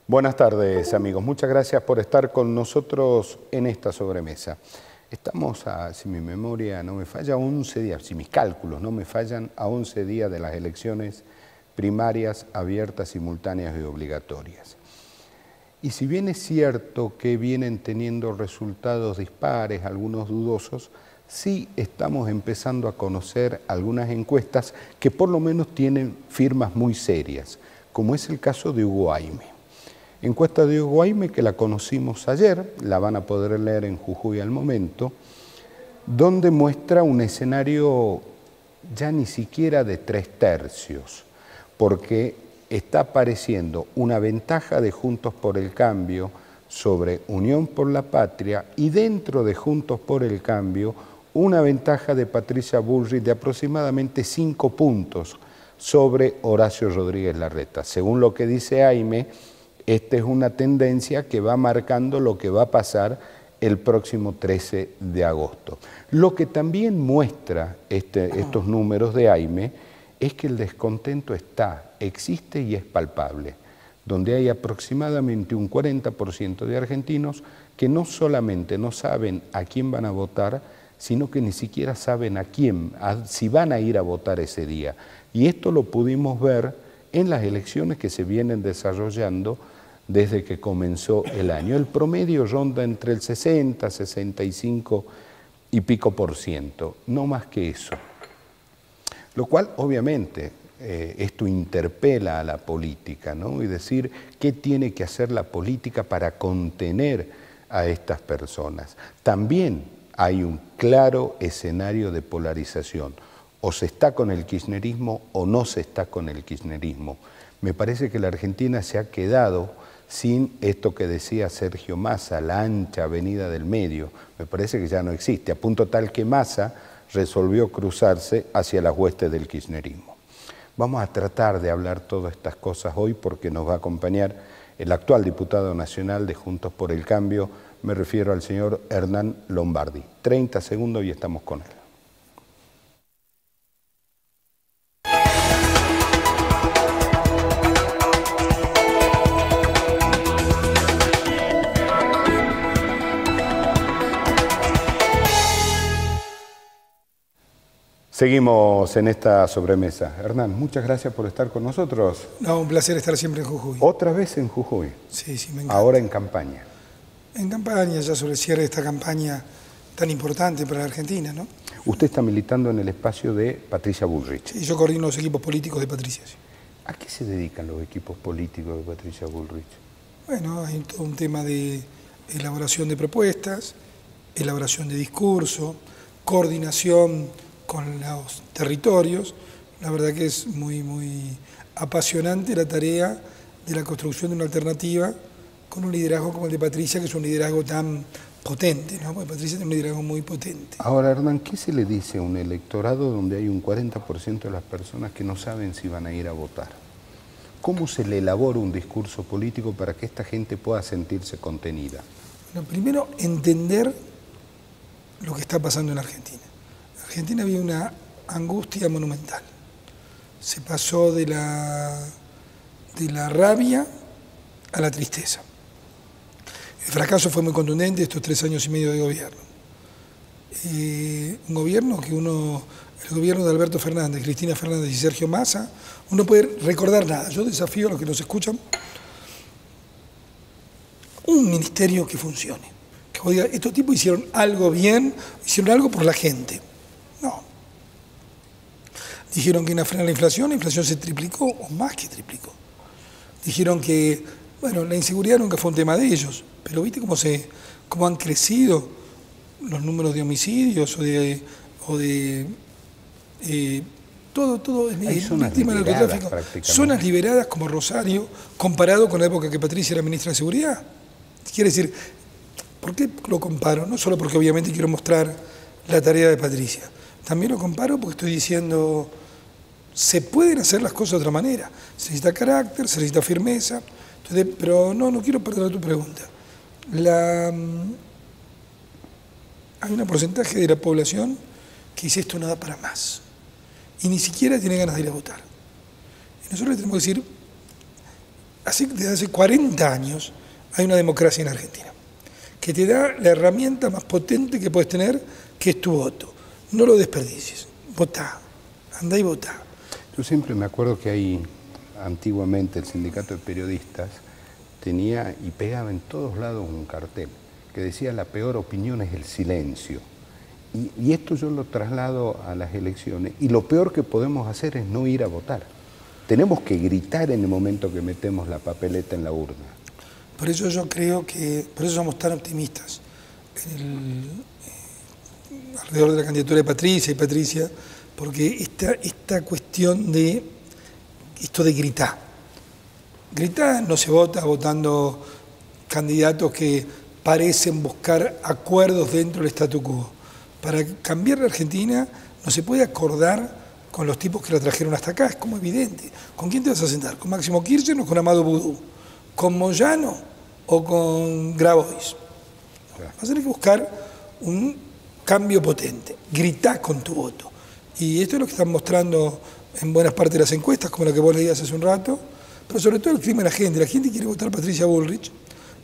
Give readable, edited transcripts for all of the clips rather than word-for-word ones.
Buenas tardes, amigos. Muchas gracias por estar con nosotros en esta sobremesa. Estamos a, si mi memoria no me falla, 11 días, si mis cálculos no me fallan, a 11 días de las elecciones primarias abiertas, simultáneas y obligatorias. Y si bien es cierto que vienen teniendo resultados dispares, algunos dudosos, sí estamos empezando a conocer algunas encuestas que por lo menos tienen firmas muy serias, como es el caso de Hugo Aime. Encuesta de Hugo Aime que la conocimos ayer, la van a poder leer en Jujuy al momento, donde muestra un escenario ya ni siquiera de 3/3, porque está apareciendo una ventaja de Juntos por el Cambio sobre Unión por la Patria y dentro de Juntos por el Cambio una ventaja de Patricia Bullrich de aproximadamente 5 puntos sobre Horacio Rodríguez Larreta. Según lo que dice Aime, esta es una tendencia que va marcando lo que va a pasar el próximo 13 de agosto. Lo que también muestra estos números de Aime es que el descontento existe y es palpable, donde hay aproximadamente un 40% de argentinos que no solamente no saben a quién van a votar, sino que ni siquiera saben si van a ir a votar ese día. Y esto lo pudimos ver en las elecciones que se vienen desarrollando desde que comenzó el año. El promedio ronda entre el 60, 65 y pico %, no más que eso. Lo cual, obviamente, esto interpela a la política, ¿no? Y decir, ¿qué tiene que hacer la política para contener a estas personas? También hay un claro escenario de polarización. O se está con el kirchnerismo o no se está con el kirchnerismo. Me parece que la Argentina se ha quedado sin esto que decía Sergio Massa, la ancha avenida del medio. Me parece que ya no existe, a punto tal que Massa resolvió cruzarse hacia las huestes del kirchnerismo. Vamos a tratar de hablar todas estas cosas hoy porque nos va a acompañar el actual diputado nacional de Juntos por el Cambio, me refiero al señor Hernán Lombardi. 30 segundos y estamos con él. Seguimos en esta sobremesa. Hernán, muchas gracias por estar con nosotros. No, un placer estar siempre en Jujuy. ¿Otra vez en Jujuy? Sí, me encanta. Ahora en campaña. En campaña, ya sobre el cierre de esta campaña tan importante para la Argentina, ¿no? Usted está militando en el espacio de Patricia Bullrich. Sí, yo coordino los equipos políticos de Patricia. Sí. ¿A qué se dedican los equipos políticos de Patricia Bullrich? Bueno, hay todo un tema de elaboración de propuestas, elaboración de discurso, coordinación con los territorios. La verdad que es muy apasionante la tarea de la construcción de una alternativa con un liderazgo como el de Patricia, que es un liderazgo tan potente, ¿no? Porque Patricia tiene un liderazgo muy potente. Ahora, Hernán, ¿qué se le dice a un electorado donde hay un 40% de las personas que no saben si van a ir a votar? ¿Cómo se le elabora un discurso político para que esta gente pueda sentirse contenida? Bueno, primero, entender lo que está pasando en Argentina. En Argentina había una angustia monumental. Se pasó de la rabia a la tristeza. El fracaso fue muy contundente estos 3 años y medio de gobierno. Un gobierno que el gobierno de Alberto Fernández, Cristina Fernández y Sergio Massa, uno puede recordar nada. Yo desafío a los que nos escuchan un ministerio que funcione. Que diga, estos tipos hicieron algo bien, hicieron algo por la gente. No. Dijeron que iban a frenar la inflación se triplicó, o más que triplicó. Dijeron que, bueno, la inseguridad nunca fue un tema de ellos, pero ¿viste cómo han crecido los números de homicidios todo Hay zonas víctima del narcotráfico? Zonas liberadas como Rosario, comparado con la época que Patricia era ministra de Seguridad. Quiere decir, ¿por qué lo comparo? No solo porque obviamente quiero mostrar la tarea de Patricia, también lo comparo porque estoy diciendo, se pueden hacer las cosas de otra manera. Se necesita carácter, se necesita firmeza. Entonces, pero no quiero perder tu pregunta. Hay un porcentaje de la población que dice esto no da para más. Y ni siquiera tiene ganas de ir a votar. Y nosotros le tenemos que decir, desde hace 40 años hay una democracia en Argentina, que te da la herramienta más potente que puedes tener, que es tu voto. No lo desperdicies, votá, andá y votá. Yo siempre me acuerdo que antiguamente el sindicato de periodistas tenía y pegaba en todos lados un cartel que decía: la peor opinión es el silencio. Y esto yo lo traslado a las elecciones, y lo peor que podemos hacer es no ir a votar. Tenemos que gritar en el momento que metemos la papeleta en la urna. Por eso yo creo que, por eso somos tan optimistas alrededor de la candidatura de Patricia, porque esta cuestión de esto de gritar. Gritar no se vota votando candidatos que parecen buscar acuerdos dentro del statu quo. Para cambiar la Argentina no se puede acordar con los tipos que la trajeron hasta acá, es como evidente. ¿Con quién te vas a sentar? ¿Con Máximo Kirchner o con Amado Boudou? ¿Con Moyano o con Grabois? Vas a tener que buscar un cambio potente, gritá con tu voto. Y esto es lo que están mostrando en buenas partes de las encuestas, como la que vos leías hace un rato, pero sobre todo el clima de la gente. La gente quiere votar a Patricia Bullrich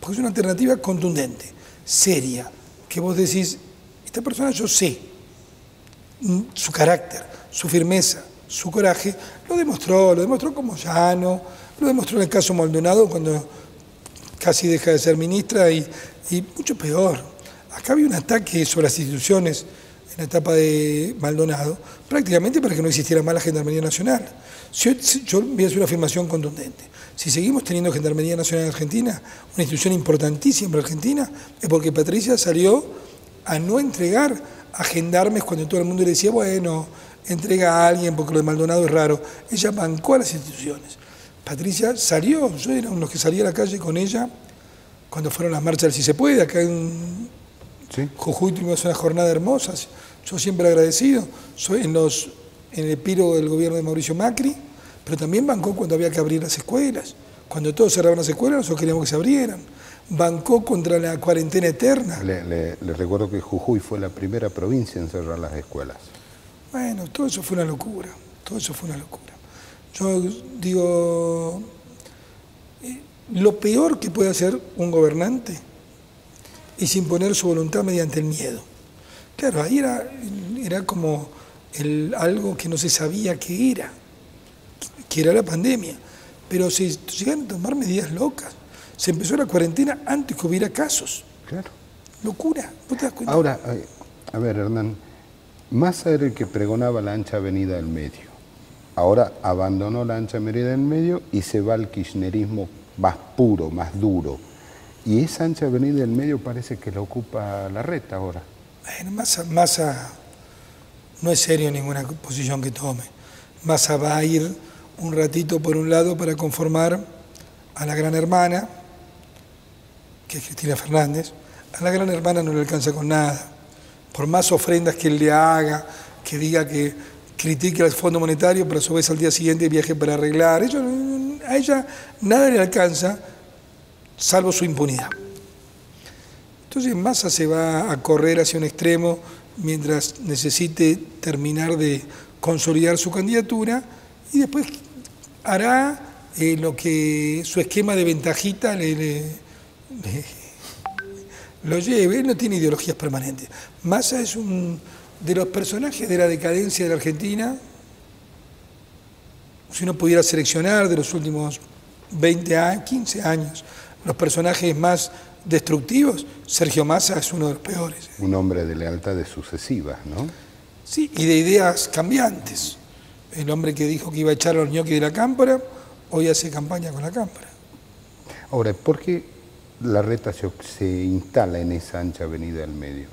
porque es una alternativa contundente, seria, que vos decís, esta persona yo sé, su carácter, su firmeza, su coraje, lo demostró con Moyano, lo demostró en el caso Maldonado cuando casi deja de ser ministra y mucho peor. Acá había un ataque sobre las instituciones en la etapa de Maldonado, prácticamente para que no existiera más la Gendarmería Nacional. Yo voy a hacer una afirmación contundente. Si seguimos teniendo Gendarmería Nacional en Argentina, una institución importantísima para Argentina, es porque Patricia salió a no entregar a gendarmes cuando todo el mundo le decía, bueno, entrega a alguien porque lo de Maldonado es raro. Ella bancó a las instituciones. Patricia salió, yo era uno de los que salía a la calle con ella cuando fueron las marchas del Si Se Puede, acá en Jujuy tuvimos una jornada hermosa, yo siempre agradecido, soy en el epílogo del gobierno de Mauricio Macri, pero también bancó cuando había que abrir las escuelas, cuando todos cerraban las escuelas nosotros queríamos que se abrieran, bancó contra la cuarentena eterna. Le recuerdo que Jujuy fue la primera provincia en cerrar las escuelas. Bueno, todo eso fue una locura, Yo digo, lo peor que puede hacer un gobernante es imponer su voluntad mediante el miedo. Claro, ahí era como algo que no se sabía qué era, que era la pandemia. Pero se llegaron a tomar medidas locas. Se empezó la cuarentena antes que hubiera casos. Claro. Locura, ¿vos te das cuenta? Ahora, a ver, Hernán, Massa era el que pregonaba la ancha avenida del medio. Ahora abandonó la ancha avenida del medio y se va al kirchnerismo más puro, más duro. Y esa ancha avenida del medio parece que la ocupa Larreta ahora. Bueno, Massa no es serio en ninguna posición que tome. Massa va a ir un ratito por un lado para conformar a la gran hermana, que es Cristina Fernández. A la gran hermana no le alcanza con nada. Por más ofrendas que él le haga, que diga que critique al Fondo Monetario, pero a su vez al día siguiente viaje para arreglar. A ella nada le alcanza, salvo su impunidad. Entonces Massa se va a correr hacia un extremo mientras necesite terminar de consolidar su candidatura y después hará lo que su esquema de ventajita lo lleve. Él no tiene ideologías permanentes. Massa es de los personajes de la decadencia de la Argentina. Si uno pudiera seleccionar de los últimos 20 años, 15 años, los personajes más destructivos, Sergio Massa es uno de los peores. Un hombre de lealtades sucesivas, ¿no? Sí, y de ideas cambiantes. El hombre que dijo que iba a echar a los ñoquis de la Cámpora, hoy hace campaña con la Cámpora. Ahora, ¿por qué Larreta se instala en esa ancha avenida del medio?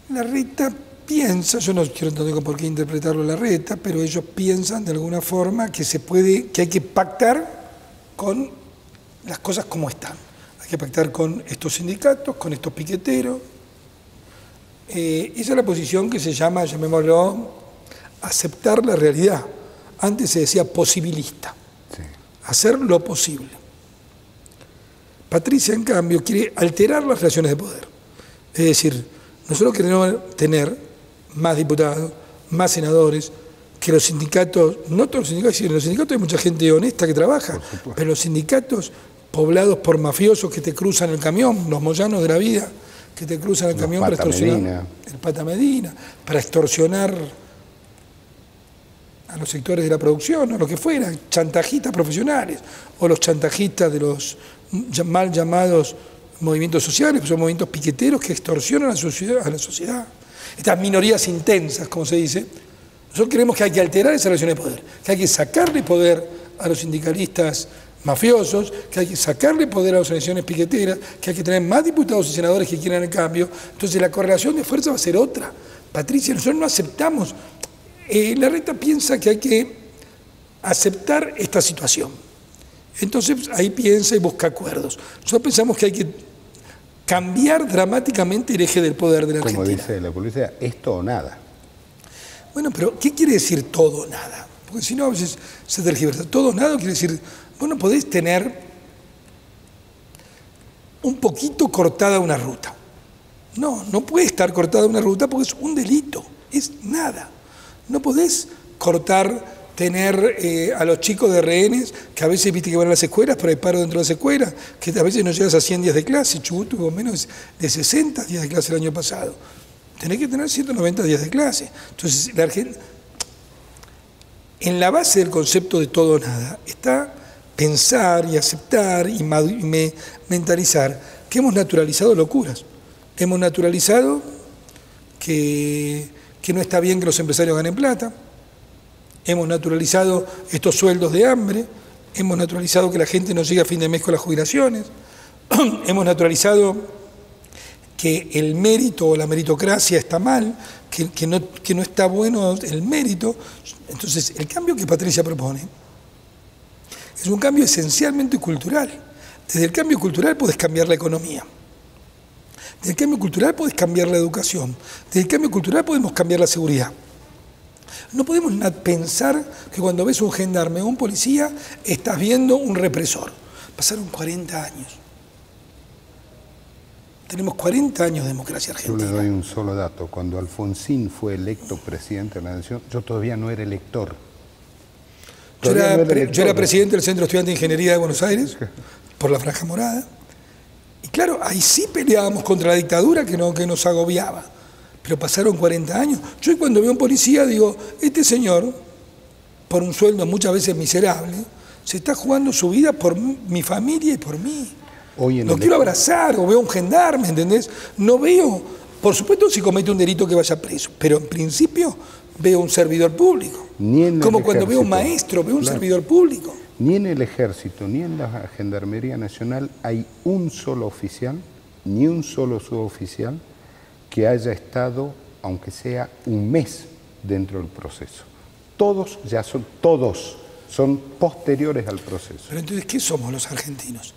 Larreta piensa, yo no tengo por qué interpretarlo Larreta, pero ellos piensan de alguna forma que que hay que pactar con las cosas como están. Hay que pactar con estos sindicatos, con estos piqueteros. Esa es la posición que se llama, llamémoslo, aceptar la realidad. Antes se decía posibilista, sí. Hacer lo posible. Patricia, en cambio, quiere alterar las relaciones de poder. Es decir, nosotros queremos tener más diputados, más senadores, que los sindicatos, no todos los sindicatos, sino en los sindicatos hay mucha gente honesta que trabaja, pero los sindicatos poblados por mafiosos que te cruzan el camión, los moyanos de la vida, que te cruzan el camión para extorsionar, el Pata Medina, para extorsionar a los sectores de la producción, o lo que fuera, chantajistas profesionales, o los chantajistas de los mal llamados movimientos sociales, que son movimientos piqueteros que extorsionan a la sociedad. Estas minorías intensas, como se dice. Nosotros creemos que hay que alterar esa relación de poder, que hay que sacarle poder a los sindicalistas mafiosos, que hay que sacarle poder a las organizaciones piqueteras, que hay que tener más diputados y senadores que quieran el cambio. Entonces la correlación de fuerza va a ser otra. Patricia, nosotros no aceptamos. Larreta piensa que hay que aceptar esta situación. Entonces ahí piensa y busca acuerdos. Nosotros pensamos que hay que cambiar dramáticamente el eje del poder de la Argentina. Como dice la policía, esto o nada. Bueno, pero ¿qué quiere decir todo o nada? Porque si no, a veces se tergiversa. Todo o nada quiere decir, vos no podés tener un poquito cortada una ruta. No, no puede estar cortada una ruta porque es un delito, es nada. No podés tener a los chicos de rehenes, que a veces viste que van a las escuelas, pero hay paro dentro de las escuelas, que a veces no llegas a 100 días de clase. Chubut tuvo menos de 60 días de clase el año pasado. Tenés que tener 190 días de clase. Entonces, en la base del concepto de todo o nada está pensar y aceptar y mentalizar que hemos naturalizado locuras. Hemos naturalizado que no está bien que los empresarios ganen plata. Hemos naturalizado estos sueldos de hambre. Hemos naturalizado que la gente no llegue a fin de mes con las jubilaciones. Hemos naturalizado que el mérito o la meritocracia está mal, que no está bueno el mérito. Entonces, el cambio que Patricia propone es un cambio esencialmente cultural. Desde el cambio cultural podés cambiar la economía. Desde el cambio cultural podés cambiar la educación. Desde el cambio cultural podemos cambiar la seguridad. No podemos pensar que cuando ves un gendarme o un policía estás viendo un represor. Pasaron 40 años. Tenemos 40 años de democracia argentina. Yo le doy un solo dato. Cuando Alfonsín fue electo presidente de la Nación, yo todavía no era elector. Yo era presidente del Centro Estudiante de Ingeniería de Buenos Aires, por la Franja Morada. Y claro, ahí sí peleábamos contra la dictadura que nos agobiaba. Pero pasaron 40 años. Yo cuando veo a un policía digo, este señor, por un sueldo muchas veces miserable, se está jugando su vida por mi familia y por mí. Lo quiero abrazar, o veo a un gendarme, ¿entendés? No veo, por supuesto si comete un delito que vaya preso, pero en principio veo un servidor público. Como cuando veo un maestro, veo un servidor público. Ni en el Ejército, ni en la Gendarmería Nacional hay un solo oficial, ni un solo suboficial que haya estado, aunque sea un mes, dentro del proceso. Todos son posteriores al proceso. Pero entonces, ¿qué somos los argentinos?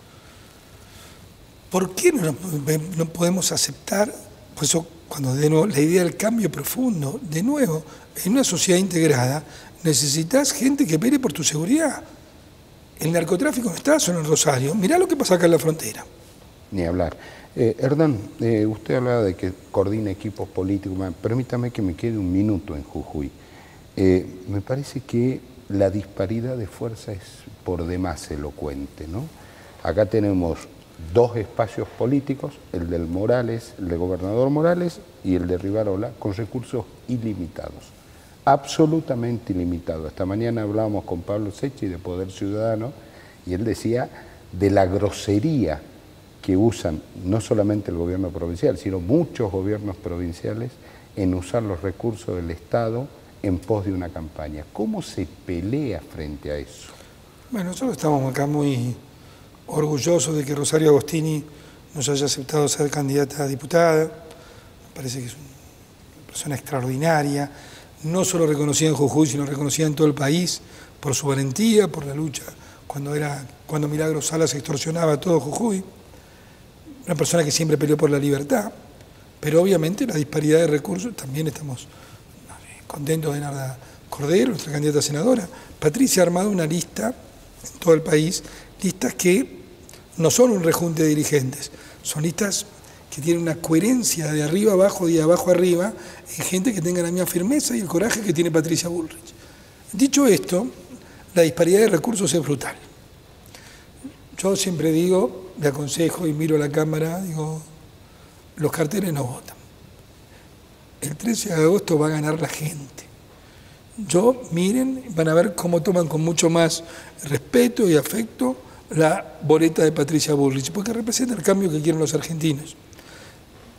¿Por qué no podemos aceptar, por eso cuando de nuevo la idea del cambio profundo, de nuevo, en una sociedad integrada, necesitas gente que pele por tu seguridad? El narcotráfico no está solo en Rosario, mirá lo que pasa acá en la frontera. Ni hablar. Hernán, usted hablaba de que coordina equipos políticos, permítame que me quede un minuto en Jujuy. Me parece que la disparidad de fuerza es por demás elocuente, ¿no? Acá tenemos dos espacios políticos, el del Morales, el del gobernador Morales y el de Rivarola, con recursos ilimitados, absolutamente ilimitados. Esta mañana hablábamos con Pablo Secchi de Poder Ciudadano y él decía de la grosería que usan no solamente el gobierno provincial, sino muchos gobiernos provinciales en usar los recursos del Estado en pos de una campaña. ¿Cómo se pelea frente a eso? Bueno, nosotros estamos acá muy orgulloso de que Rosario Agostini nos haya aceptado ser candidata a diputada. Me parece que es una persona extraordinaria, no solo reconocida en Jujuy, sino reconocida en todo el país por su valentía, por la lucha cuando Milagro Salas extorsionaba a todo Jujuy. Una persona que siempre peleó por la libertad, pero obviamente la disparidad de recursos, también estamos contentos de Narda Cordero, nuestra candidata a senadora. Patricia ha armado una lista en todo el país, listas que no son un rejunte de dirigentes, son listas que tienen una coherencia de arriba abajo y de abajo arriba, en gente que tenga la misma firmeza y el coraje que tiene Patricia Bullrich. Dicho esto, la disparidad de recursos es brutal. Yo siempre digo, le aconsejo y miro a la Cámara, digo, los carteles no votan. El 13 de agosto va a ganar la gente. Miren, van a ver cómo toman con mucho más respeto y afecto la boleta de Patricia Bullrich, porque representa el cambio que quieren los argentinos.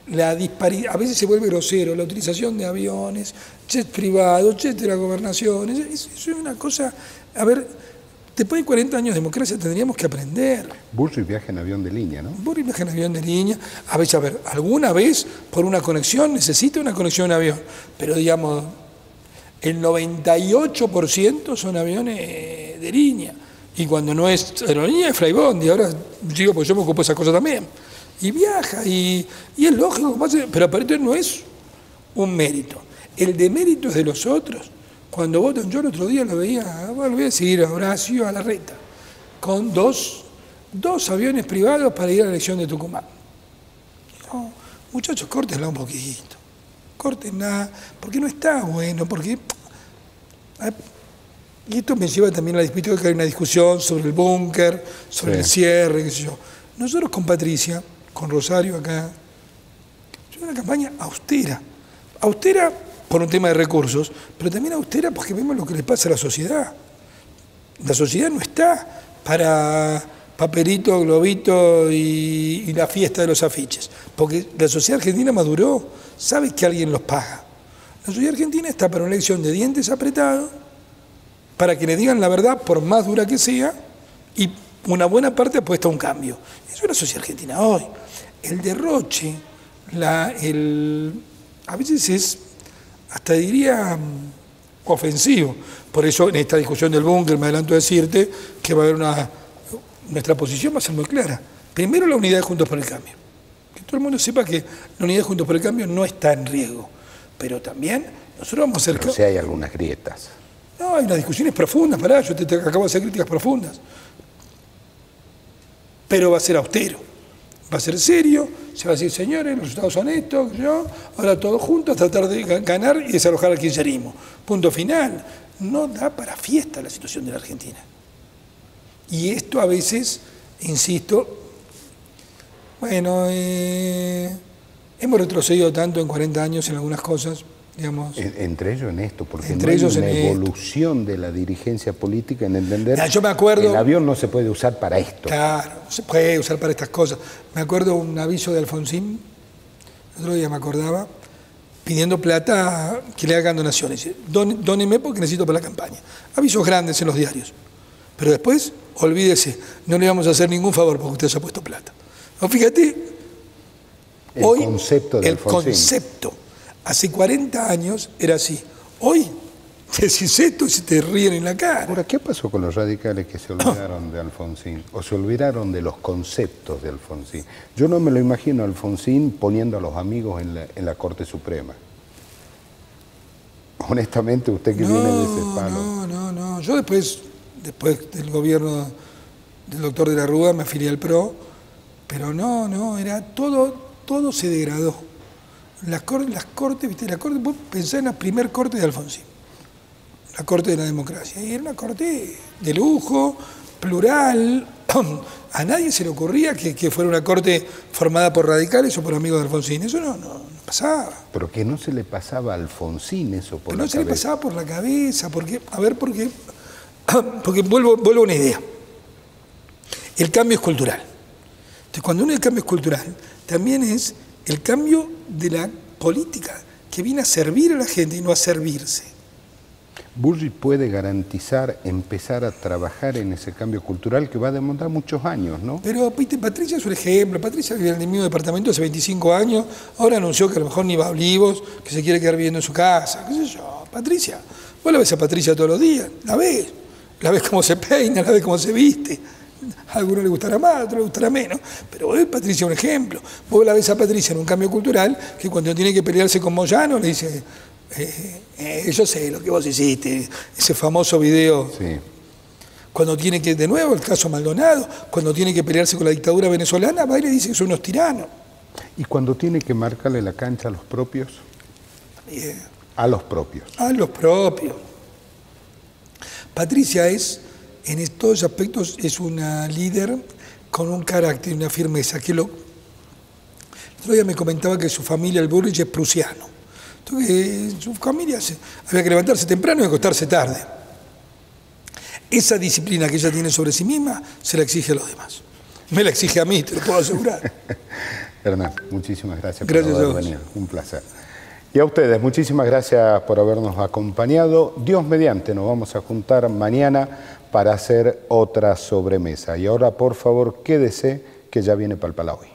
La disparidad, a veces se vuelve grosero, la utilización de aviones, jets privados, jets de la gobernación, eso es una cosa, a ver, después de 40 años de democracia tendríamos que aprender. Bullrich viaja en avión de línea, ¿no? Bullrich viaja en avión de línea, a ver, alguna vez por una conexión necesita una conexión en avión, pero digamos, el 98% son aviones de línea, y cuando no es aerolínea es flybondi, ahora digo porque yo me ocupo de esa cosa también. Y viaja, y es lógico, pero aparte no es un mérito. El demérito es de los otros. Cuando votan, yo el otro día lo veía, lo voy a decir, a Horacio Larreta, con dos aviones privados para ir a la elección de Tucumán. No, muchachos, córtenla un poquito. Córtenla, porque no está bueno, porque... Y esto me lleva también a la discusión, que hay una discusión sobre el búnker, sobre el cierre, qué sé yo. Nosotros con Patricia, con Rosario acá, es una campaña austera. Austera por un tema de recursos, pero también austera porque vemos lo que le pasa a la sociedad. La sociedad no está para papelito, globito y la fiesta de los afiches, porque la sociedad argentina maduró, sabe que alguien los paga. La sociedad argentina está para una elección de dientes apretados, para que le digan la verdad, por más dura que sea, y una buena parte apuesta a un cambio. Eso es la sociedad argentina hoy. El derroche, a veces es, hasta diría, ofensivo. Por eso en esta discusión del búnker me adelanto a decirte que va a haber nuestra posición va a ser muy clara. Primero, la unidad de Juntos por el Cambio. Que todo el mundo sepa que la unidad de Juntos por el Cambio no está en riesgo. Pero también nosotros vamos a ser... Pero si hay algunas grietas. No, hay unas discusiones profundas, yo te acabo de hacer críticas profundas. Pero va a ser austero, va a ser serio, se va a decir, señores, los resultados son estos, ahora todos juntos a tratar de ganar y desalojar al kirchnerismo. Punto final. No da para fiesta la situación de la Argentina. Y esto a veces, insisto, bueno, hemos retrocedido tanto en 40 años en algunas cosas, digamos. Entre ellos en esto, porque entre no hay ellos una en evolución de la dirigencia política en entender yo me acuerdo, el avión no se puede usar para esto. Claro, no se puede usar para estas cosas. Me acuerdo un aviso de Alfonsín, el otro día me acordaba, pidiendo plata que le hagan donaciones. Dóneme porque necesito para la campaña. Avisos grandes en los diarios. Pero después, olvídese, no le vamos a hacer ningún favor porque usted se ha puesto plata. No, fíjate, hoy el concepto, hace 40 años era así. Hoy decís esto y se te ríen en la cara. Ahora, ¿qué pasó con los radicales que se olvidaron de Alfonsín? O se olvidaron de los conceptos de Alfonsín. Yo no me lo imagino a Alfonsín poniendo a los amigos en la Corte Suprema. Honestamente, usted que viene de ese palo. No. Yo después del gobierno del doctor de la Rúa me afilié al PRO, pero no, era todo se degradó. Las cortes, ¿viste? Vos pensás en la primer corte de Alfonsín, la corte de la democracia, y era una corte de lujo, plural. A nadie se le ocurría que fuera una corte formada por radicales o por amigos de Alfonsín. Eso no pasaba. Pero que no se le pasaba a Alfonsín eso por la cabeza. No se le pasaba por la cabeza, porque vuelvo a una idea. El cambio es cultural. Entonces, cuando el cambio es cultural, también es el cambio de la política, que viene a servir a la gente y no a servirse. Bullrich puede garantizar empezar a trabajar en ese cambio cultural que va a demandar muchos años, ¿no? Pero, viste, Patricia es un ejemplo. Patricia vive en el mismo departamento hace 25 años, ahora anunció que a lo mejor ni va a Olivos, que se quiere quedar viviendo en su casa, qué sé yo. Patricia, vos la ves a Patricia todos los días, la ves cómo se peina, la ves cómo se viste. A algunos le gustará más, a otros le gustará menos, pero vos ves Patricia un ejemplo. Vos la ves a Patricia en un cambio cultural que cuando tiene que pelearse con Moyano le dice, yo sé lo que vos hiciste, ese famoso video. Sí. Cuando tiene que, de nuevo, el caso Maldonado, cuando tiene que pelearse con la dictadura venezolana, va y le dice que son unos tiranos. ¿Y cuando tiene que marcarle la cancha a los propios? También. A los propios. A los propios. Patricia es, en todos aspectos, es una líder con un carácter y una firmeza. El otro día me comentaba que su familia, el Bullrich, es prusiano. Entonces, su familia había que levantarse temprano y acostarse tarde. Esa disciplina que ella tiene sobre sí misma se la exige a los demás. Me la exige a mí, te lo puedo asegurar. Hernán, muchísimas gracias por haber venido. Un placer. Y a ustedes, muchísimas gracias por habernos acompañado. Dios mediante, nos vamos a juntar mañana para hacer otra sobremesa. Y ahora, por favor, quédese que ya viene Palpala Hoy.